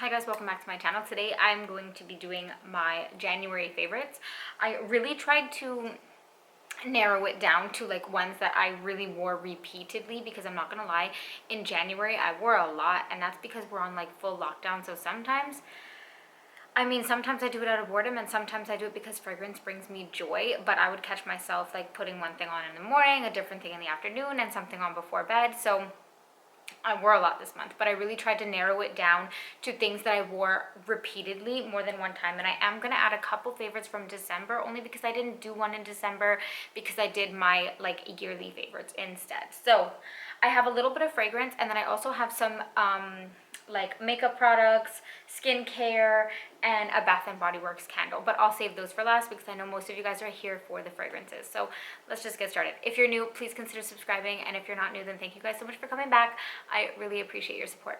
Hi guys, welcome back to my channel. Today I'm going to be doing my January favorites. I really tried to narrow it down to like ones that I really wore repeatedly, because I'm not gonna lie, in January I wore a lot, and that's because we're on like full lockdown. So sometimes I do it out of boredom, and sometimes I do it because fragrance brings me joy, but I would catch myself like putting one thing on in the morning, a different thing in the afternoon, and something on before bed. So I wore a lot this month, but I really tried to narrow it down to things that I wore repeatedly more than one time. And I am going to add a couple favorites from December, only because I didn't do one in December, because I did my like yearly favorites instead. So I have a little bit of fragrance, and then I also have some like makeup products, skincare, and a Bath and Body Works candle, but I'll save those for last because I know most of you guys are here for the fragrances. So let's just get started. If you're new, please consider subscribing, and if you're not new, then thank you guys so much for coming back. I really appreciate your support.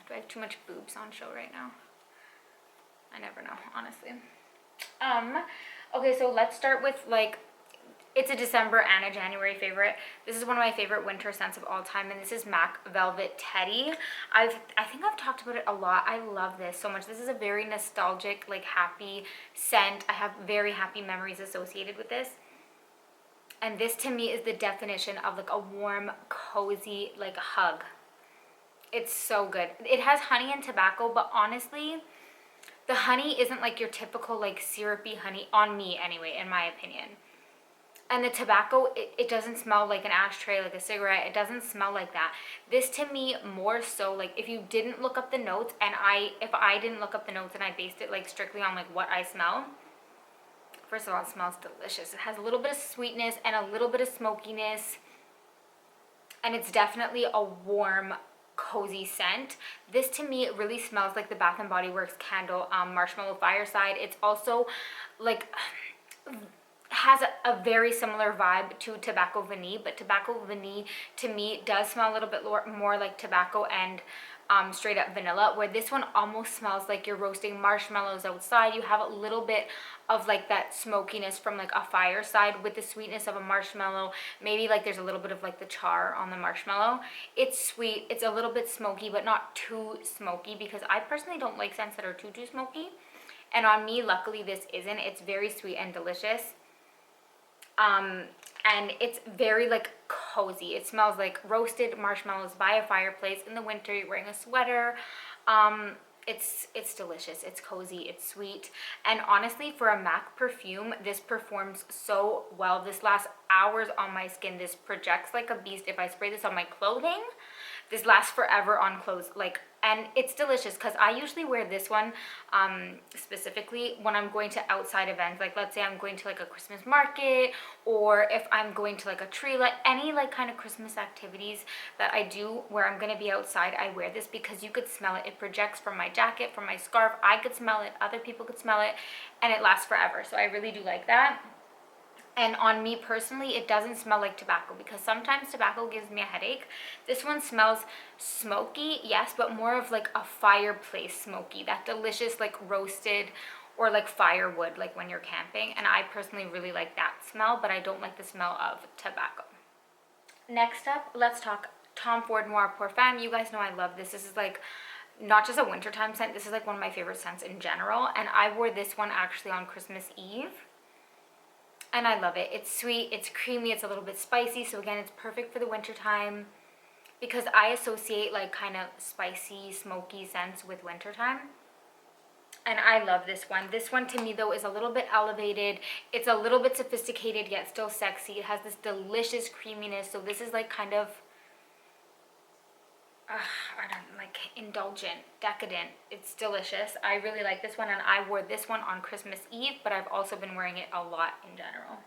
Do I have too much boobs on show right now? I never know, honestly. Okay, so let's start with like, it's a December and a January favorite. This is one of my favorite winter scents of all time, and this is MAC Velvet Teddy. I think I've talked about it a lot. I love this so much. This is a very nostalgic, like happy scent. I have very happy memories associated with this. And this to me is the definition of like a warm, cozy, like hug. It's so good. It has honey and tobacco, but honestly, the honey isn't like your typical like syrupy honey, on me anyway, in my opinion. And the tobacco, it doesn't smell like an ashtray, like a cigarette. It doesn't smell like that. This to me, more so, like if you didn't look up the notes, and if I didn't look up the notes and I based it like strictly on like what I smell, first of all, it smells delicious. It has a little bit of sweetness and a little bit of smokiness, and it's definitely a warm, cozy scent. This to me, it really smells like the Bath and Body Works candle, Marshmallow Fireside. It's also like has a very similar vibe to Tobacco Vanille, but Tobacco Vanille to me does smell a little bit more like tobacco and straight up vanilla, where this one almost smells like you're roasting marshmallows outside. You have a little bit of like that smokiness from like a fireside with the sweetness of a marshmallow. Maybe like there's a little bit of like the char on the marshmallow. It's sweet, it's a little bit smoky, but not too smoky, because I personally don't like scents that are too smoky. And on me, luckily this isn't. It's very sweet and delicious. And it's very like cozy. It smells like roasted marshmallows by a fireplace in the winter. You're wearing a sweater. It's delicious. It's cozy. It's sweet. And honestly, for a MAC perfume, this performs so well. This lasts hours on my skin. This projects like a beast. If I spray this on my clothing, this lasts forever on clothes. Like, and it's delicious, because I usually wear this one specifically when I'm going to outside events. Like let's say I'm going to like a Christmas market, or if I'm going to like a tree, like any like kind of Christmas activities that I do where I'm going to be outside, I wear this because you could smell it. It projects from my jacket, from my scarf. I could smell it, other people could smell it, and it lasts forever. So I really do like that. And on me personally, it doesn't smell like tobacco, because sometimes tobacco gives me a headache. This one smells smoky, yes, but more of like a fireplace smoky, that delicious like roasted or like firewood, like when you're camping. And I personally really like that smell, but I don't like the smell of tobacco. Next up, let's talk Tom Ford Noir Perfume. You guys know I love this. This is like not just a wintertime scent. This is like one of my favorite scents in general. And I wore this one actually on Christmas Eve, and I love it. It's sweet, it's creamy, it's a little bit spicy. So again, it's perfect for the winter time, because I associate like kind of spicy, smoky scents with wintertime. And I love this one. This one to me though is a little bit elevated. It's a little bit sophisticated yet still sexy. It has this delicious creaminess. So this is like kind of I don't like indulgent, decadent. It's delicious. I really like this one, and I wore this one on Christmas Eve, but I've also been wearing it a lot in general.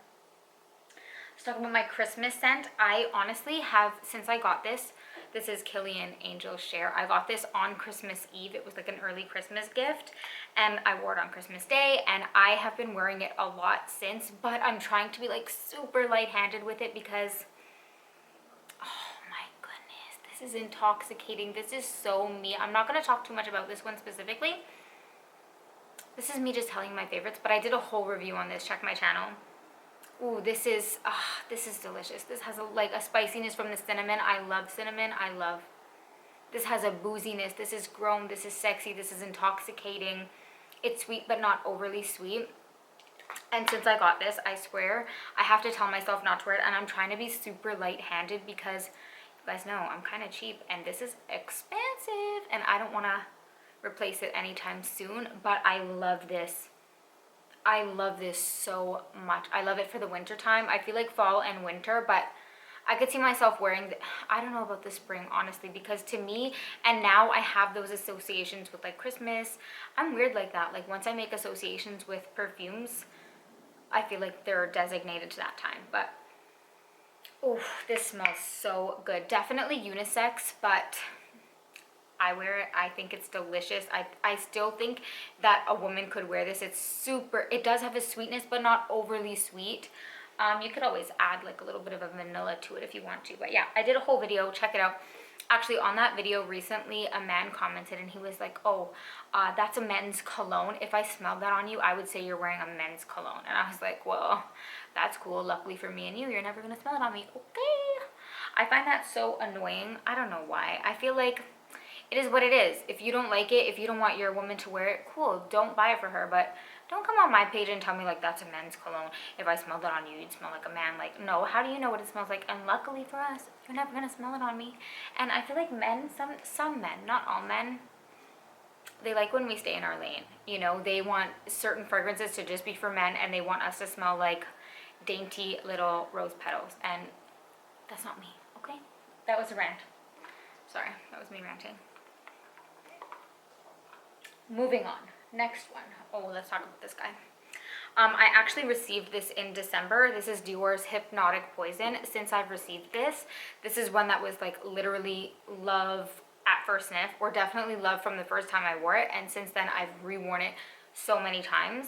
Let's talk about my Christmas scent. I honestly have, since I got this is Kilian Angel Share. I got this on Christmas Eve. It was like an early Christmas gift, and I wore it on Christmas Day, and I have been wearing it a lot since, but I'm trying to be like super light-handed with it, because this is intoxicating. This is so me. I'm not going to talk too much about this one specifically. This is me just telling you my favorites, but I did a whole review on this. Check my channel. Ooh, this is delicious. This has like a spiciness from the cinnamon. I love cinnamon. I love This has a booziness. This is grown. This is sexy. This is intoxicating. It's sweet, but not overly sweet. And since I got this, I swear, I have to tell myself not to wear it. And I'm trying to be super light-handed because you guys know I'm kind of cheap. And this is expensive. And I don't want to replace it anytime soon. But I love this. I love this so much. I love it for the winter time. I feel like fall and winter, but I could see myself wearing I don't know about the spring, honestly, because to me, and now I have those associations with like Christmas. I'm weird like that. Like once I make associations with perfumes, I feel like they're designated to that time. But oh, this smells so good. Definitely unisex, but I wear it. I think it's delicious. I still think that a woman could wear this. It's super, it does have a sweetness, but not overly sweet. You could always add like a little bit of a vanilla to it if you want to. But yeah, I did a whole video. Check it out. Actually, on that video recently, a man commented and he was like, oh, that's a men's cologne. If I smelled that on you, I would say you're wearing a men's cologne. And I was like, well, that's cool. Luckily for me and you're never going to smell it on me. Okay. I find that so annoying. I don't know why. I feel like it is what it is. If you don't like it, if you don't want your woman to wear it, cool, don't buy it for her. But don't come on my page and tell me like that's a men's cologne. If I smelled it on you, you'd smell like a man. Like, no, how do you know what it smells like? And luckily for us, you're never gonna smell it on me. And I feel like men, some men, not all men, they like when we stay in our lane. You know, they want certain fragrances to just be for men, and they want us to smell like dainty little rose petals. And that's not me, okay? That was a rant. Sorry, that was me ranting. Moving on. Next one. Oh, let's talk about this guy. I actually received this in December. This is Dior's Hypnotic Poison. Since I've received this, this is one that was like literally love at first sniff, or definitely love from the first time I wore it. And since then, I've reworn it so many times.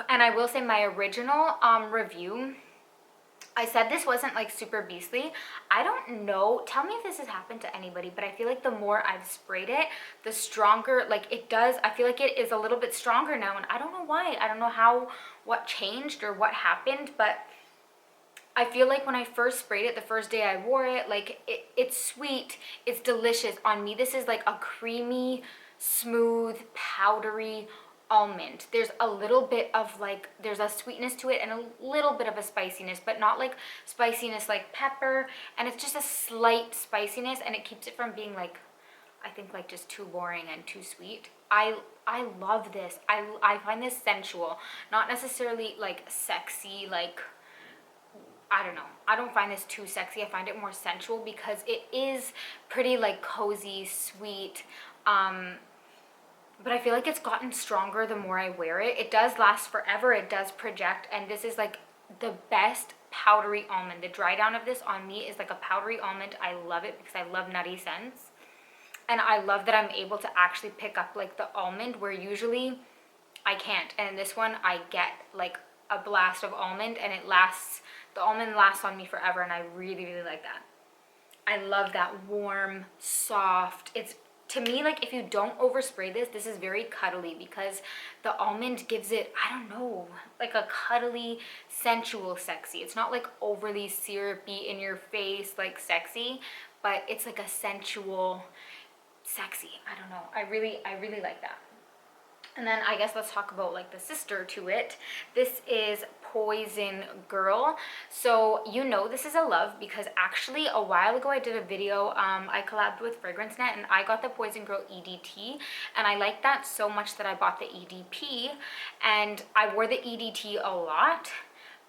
And I will say my original review, I said this wasn't like super beastly. I don't know, tell me if this has happened to anybody, but I feel like the more I've sprayed it, the stronger, like it does, I feel like it is a little bit stronger now, and I don't know why. I don't know what changed or what happened, but I feel like when I first sprayed it, the first day I wore it, like it's sweet, it's delicious. On me, this is like a creamy, smooth, powdery almond. There's a little bit of like, there's a sweetness to it and a little bit of a spiciness, but not like spiciness like pepper. And it's just a slight spiciness, and it keeps it from being like, I think like just too boring and too sweet. I love this. I find this sensual, not necessarily like sexy, like, I don't know. I don't find this too sexy. I find it more sensual because it is pretty like cozy, sweet, but I feel like it's gotten stronger the more I wear it. It does last forever. It does project. And this is like the best powdery almond. The dry down of this on me is like a powdery almond. I love it because I love nutty scents. And I love that I'm able to actually pick up like the almond where usually I can't. And in this one, I get like a blast of almond, and it lasts, the almond lasts on me forever. And I really, really like that. I love that warm, soft, it's, to me, like if you don't overspray this, this is very cuddly because the almond gives it, I don't know, like a cuddly, sensual sexy. It's not like overly syrupy in your face, like sexy, but it's like a sensual sexy. I don't know. I really like that. And then I guess let's talk about like the sister to it. This is Poison Girl. So you know this is a love because actually a while ago I did a video, I collabed with Fragrance Net, and I got the Poison Girl EDT, and I liked that so much that I bought the EDP, and I wore the EDT a lot,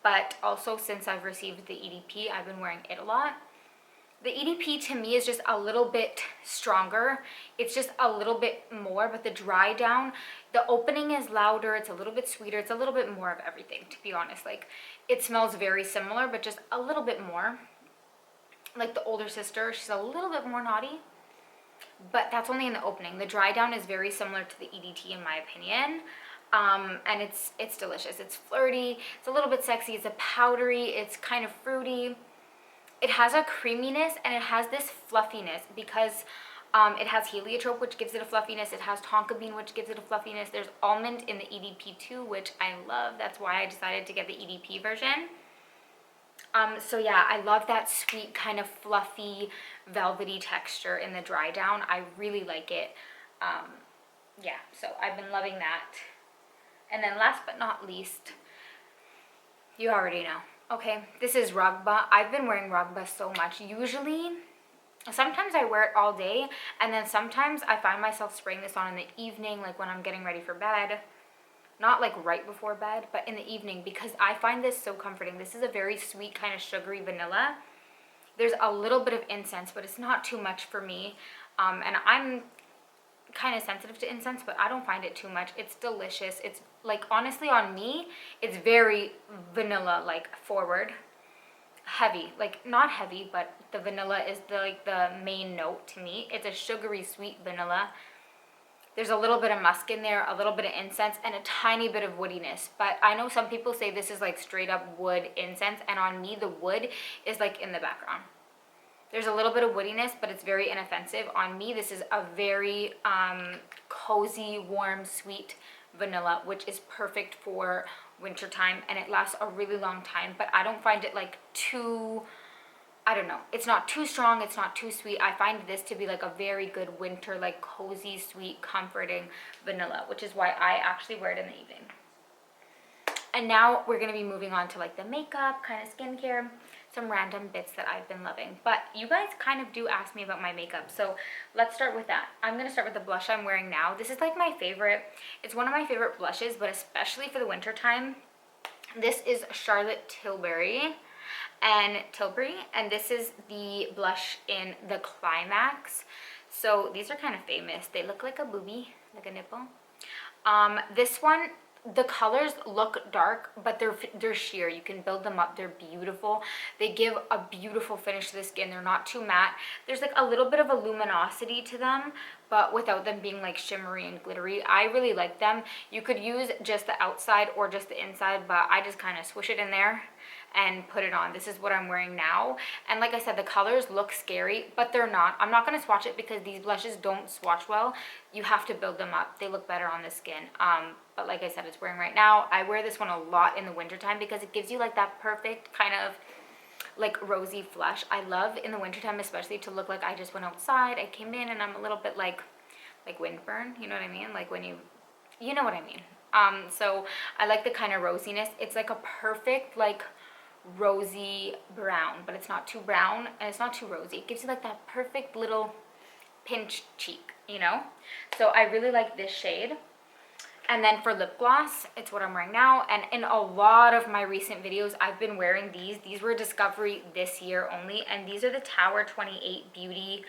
but also since I've received the EDP, I've been wearing it a lot. The EDP to me is just a little bit stronger. It's just a little bit more, but the dry down, the opening is louder, it's a little bit sweeter, it's a little bit more of everything, to be honest. Like, it smells very similar, but just a little bit more. Like the older sister, she's a little bit more naughty, but that's only in the opening. The dry down is very similar to the EDT in my opinion. And it's delicious. It's flirty, it's a little bit sexy, it's a powdery, it's kind of fruity. It has a creaminess and it has this fluffiness because it has heliotrope, which gives it a fluffiness. It has tonka bean, which gives it a fluffiness. There's almond in the EDP too, which I love. That's why I decided to get the EDP version. So yeah, I love that sweet kind of fluffy, velvety texture in the dry down. I really like it. Yeah, so I've been loving that. And then last but not least, you already know. Okay, this is Rugba. I've been wearing Rugba so much. Usually, sometimes I wear it all day, and then sometimes I find myself spraying this on in the evening, like when I'm getting ready for bed. Not like right before bed, but in the evening, because I find this so comforting. This is a very sweet kind of sugary vanilla. There's a little bit of incense, but it's not too much for me. And I'm kind of sensitive to incense, but I don't find it too much. It's delicious. It's like, honestly, on me, it's very vanilla, like forward, heavy, like not heavy, but the vanilla is the main note to me. It's a sugary sweet vanilla. There's a little bit of musk in there, a little bit of incense, and a tiny bit of woodiness. But I know some people say this is like straight up wood incense, and on me the wood is like in the background. There's a little bit of woodiness, but it's very inoffensive. On me, this is a very cozy, warm, sweet vanilla, which is perfect for wintertime, and it lasts a really long time. But I don't find it like too, I don't know, it's not too strong, it's not too sweet. I find this to be like a very good winter, like cozy, sweet, comforting vanilla, which is why I actually wear it in the evening. And now we're going to be moving on to like the makeup, kind of skincare, some random bits that I've been loving. But you guys kind of do ask me about my makeup, so let's start with that. I'm going to start with the blush I'm wearing now. This is like my favorite. It's one of my favorite blushes, but especially for the winter time. This is Charlotte Tilbury, and this is the blush in the Climax. So these are kind of famous. They look like a boobie, like a nipple. This one, the colors look dark, but they're sheer. You can build them up. They're beautiful. They give a beautiful finish to the skin. They're not too matte. There's like a little bit of a luminosity to them, but without them being like shimmery and glittery. I really like them. You could use just the outside or just the inside, but I just kind of swish it in there and put it on. This is what I'm wearing now. And like I said, the colors look scary, but they're not. I'm not going to swatch it because these blushes don't swatch well. You have to build them up. They look better on the skin. But like I said, it's wearing right now. I wear this one a lot in the wintertime because it gives you like that perfect kind of like rosy flush. I love in the wintertime especially to look like I just went outside. I came in and I'm a little bit like windburn, you know what I mean? Like when you know what I mean. So I like the kind of rosiness. It's like a perfect like rosy brown, but it's not too brown and it's not too rosy. It gives you like that perfect little pinch cheek, you know? So I really like this shade. And then for lip gloss, it's what I'm wearing now. And in a lot of my recent videos, I've been wearing these. These were discovery this year only. And these are the Tower 28 Beauty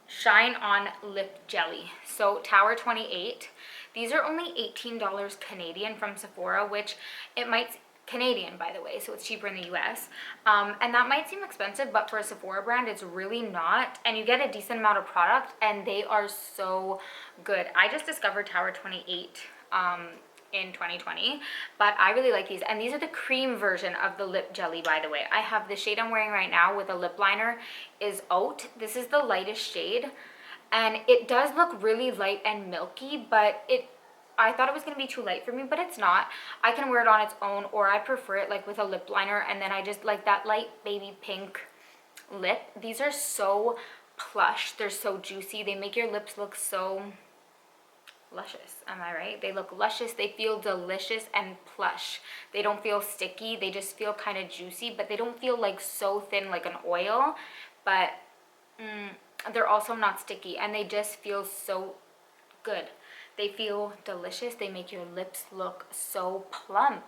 Shine On Lip Jelly. So Tower 28. These are only $18 Canadian from Sephora, which it might, Canadian by the way, so it's cheaper in the US. And that might seem expensive, but for a Sephora brand, it's really not. And you get a decent amount of product, and they are so good. I just discovered Tower 28 in 2020, but I really like these. And these are the cream version of the lip jelly, by the way. I have the shade I'm wearing right now with a lip liner is Oat. This is the lightest shade. And it does look really light and milky, but I thought it was going to be too light for me, but it's not. I can wear it on its own, or I prefer it like with a lip liner, and then I just like that light baby pink lip. These are so plush. They're so juicy. They make your lips look so luscious. Am I right? They look luscious. They feel delicious and plush. They don't feel sticky. They just feel kind of juicy, but they don't feel like so thin like an oil, but they're also not sticky, and they just feel so good. They feel delicious. They make your lips look so plump.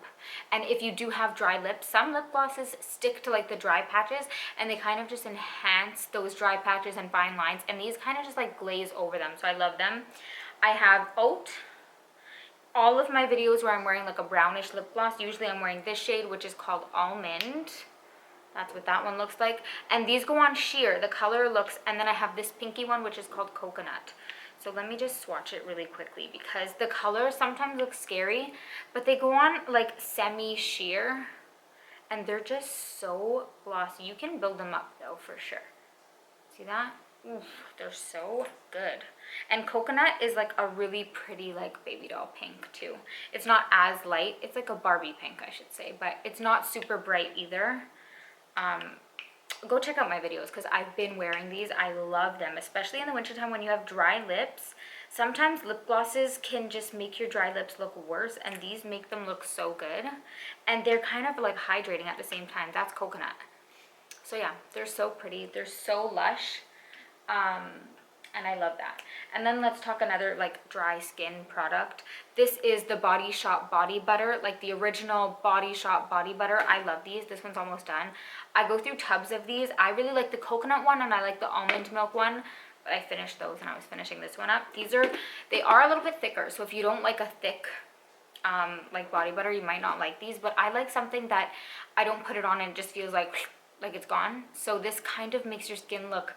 And if you do have dry lips, some lip glosses stick to like the dry patches, and they kind of just enhance those dry patches and fine lines, and these kind of just like glaze over them, so I love them. I have Oat. All of my videos where I'm wearing like a brownish lip gloss, usually I'm wearing this shade, which is called Almond. That's what that one looks like. And these go on sheer. The color looks, and then I have this pinky one, which is called Coconut. So let me just swatch it really quickly because the color sometimes looks scary, but they go on like semi-sheer, and they're just so glossy. You can build them up though, for sure. See that? Oof, they're so good. And coconut is like a really pretty like baby doll pink too. It's not as light. It's like a Barbie pink, I should say, but it's not super bright either. Go check out my videos because I've been wearing these. I love them, especially in the wintertime when you have dry lips. Sometimes lip glosses can just make your dry lips look worse, and these make them look so good. And they're kind of like hydrating at the same time. That's coconut. So yeah, they're so pretty. They're so lush. And I love that. And then let's talk another like dry skin product. This is the Body Shop Body Butter, like the original Body Shop Body Butter. I love these. This one's almost done. I go through tubs of these. I really like the coconut one and I like the almond milk one, but I finished those and I was finishing this one up. They are a little bit thicker, so if you don't like a thick like body butter, you might not like these, but I like something that I don't put it on and it just feels like it's gone. So this kind of makes your skin look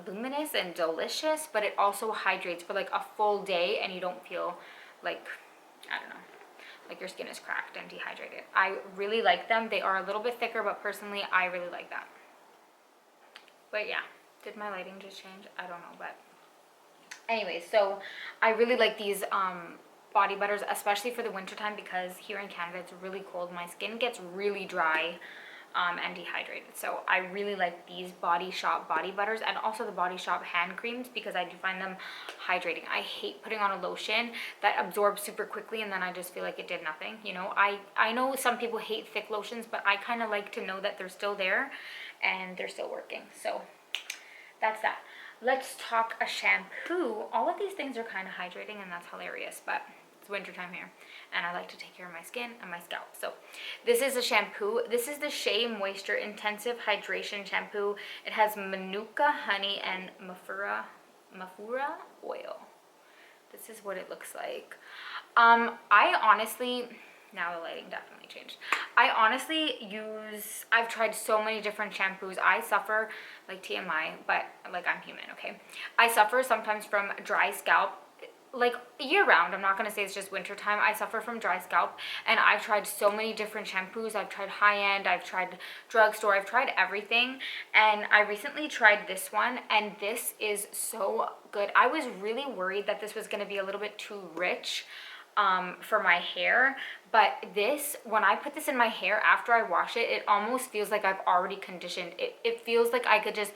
luminous and delicious, but it also hydrates for like a full day and you don't feel like, I don't know, like your skin is cracked and dehydrated. I really like them. They are a little bit thicker, but personally I really like that. But yeah, did my lighting just change? I don't know, but anyways, so I really like these body butters, especially for the winter time, because here in Canada it's really cold. My skin gets really dry and dehydrated. So I really like these Body Shop body butters and also the Body Shop hand creams because I do find them hydrating. I hate putting on a lotion that absorbs super quickly and then I just feel like it did nothing. You know, I know some people hate thick lotions, but I kind of like to know that they're still there and they're still working. So that's that. Let's talk a shampoo. All of these things are kind of hydrating and that's hilarious, but it's wintertime here and I like to take care of my skin and my scalp. So this is a shampoo. This is the Shea Moisture Intensive Hydration Shampoo. It has Manuka honey and mafura oil. This is what it looks like. I honestly, now the lighting definitely changed. I honestly I've tried so many different shampoos. I suffer, like TMI, but like I'm human, okay? I suffer sometimes from dry scalp, like year round. I'm not going to say it's just winter time. I suffer from dry scalp and I've tried so many different shampoos. I've tried high end, I've tried drugstore, I've tried everything. And I recently tried this one and this is so good. I was really worried that this was going to be a little bit too rich for my hair, but this, when I put this in my hair after I wash it, it almost feels like I've already conditioned. It feels like I could just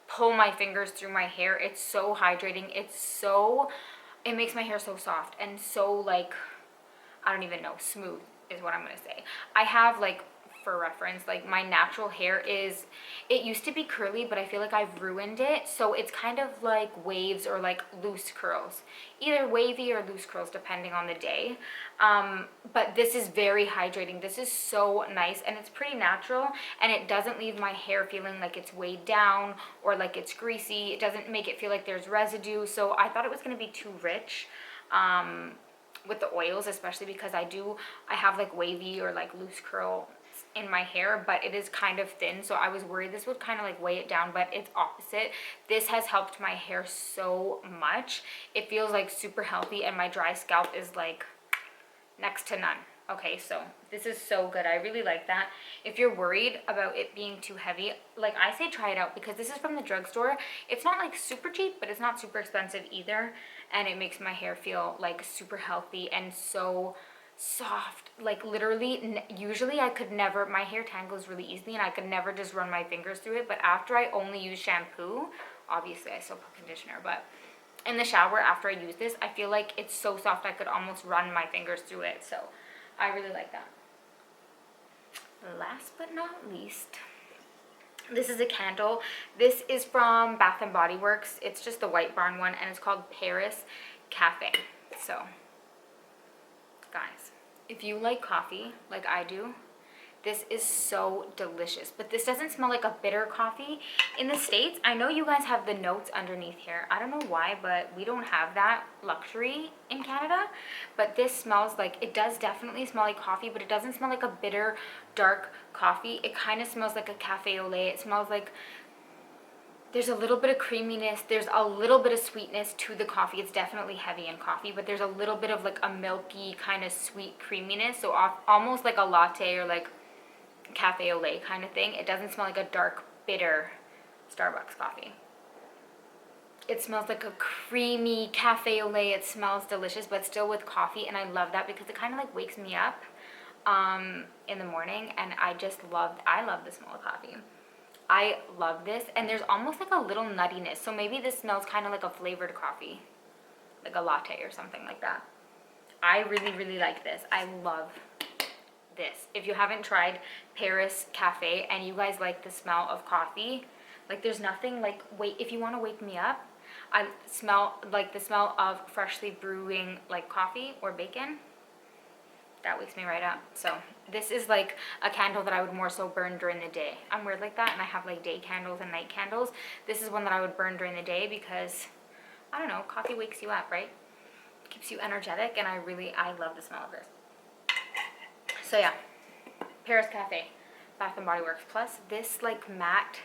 pull my fingers through my hair. It's so hydrating. It makes my hair so soft and so like, I don't even know, smooth is what I'm gonna say. I have like, for reference, like my natural hair it used to be curly, but I feel like I've ruined it. So it's kind of like waves or like loose curls, either wavy or loose curls depending on the day. But this is very hydrating. This is so nice and it's pretty natural and it doesn't leave my hair feeling like it's weighed down or like it's greasy. It doesn't make it feel like there's residue. So I thought it was gonna be too rich with the oils, especially because I have like wavy or like loose curl in my hair, but it is kind of thin, so I was worried this would kind of like weigh it down, but it's opposite. This has helped my hair so much. It feels like super healthy and my dry scalp is like next to none. Okay, so this is so good. I really like that. If you're worried about it being too heavy, like I say try it out because this is from the drugstore. It's not like super cheap, but it's not super expensive either, and it makes my hair feel like super healthy and so soft. Like literally, usually I could never, my hair tangles really easily and I could never just run my fingers through it, but after I only use shampoo, obviously I still put conditioner, but in the shower after I use this, I feel like it's so soft I could almost run my fingers through it. So I really like that. Last but not least, this is a candle. This is from Bath and Body Works. It's just the White Barn one and it's called Paris Cafe. So guys, if you like coffee like I do, this is so delicious. But this doesn't smell like a bitter coffee. In the States, I know you guys have the notes underneath here. I don't know why, but we don't have that luxury in Canada. But this smells like, it does definitely smell like coffee, but it doesn't smell like a bitter, dark coffee. It kind of smells like a cafe au lait. It smells like there's a little bit of creaminess, there's a little bit of sweetness to the coffee. It's definitely heavy in coffee, but there's a little bit of like a milky kind of sweet creaminess, so almost like a latte or like cafe au lait kind of thing. It doesn't smell like a dark, bitter Starbucks coffee. It smells like a creamy cafe au lait. It smells delicious, but still with coffee, and I love that because it kind of like wakes me up in the morning, and I love the smell of coffee. I love this, and there's almost like a little nuttiness, so maybe this smells kind of like a flavored coffee, like a latte or something like that. I really, really like this. I love this. If you haven't tried Paris Cafe and you guys like the smell of coffee, like there's nothing like, if you want to wake me up, I smell like the smell of freshly brewing like coffee or bacon. That wakes me right up. So this is like a candle that I would more so burn during the day. I'm weird like that, and I have like day candles and night candles. This is one that I would burn during the day because, I don't know, coffee wakes you up, right? Keeps you energetic, and I love the smell of this. So yeah, Paris Cafe, Bath and Body Works. Plus this like matte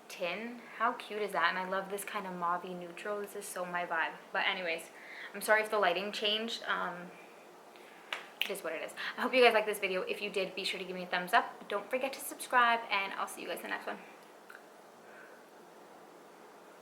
tin, how cute is that? And I love this kind of mauvey neutral. This is so my vibe. But anyways, I'm sorry if the lighting changed. It is what it is. I hope you guys like this video. If you did, be sure to give me a thumbs up. Don't forget to subscribe, and I'll see you guys in the next one.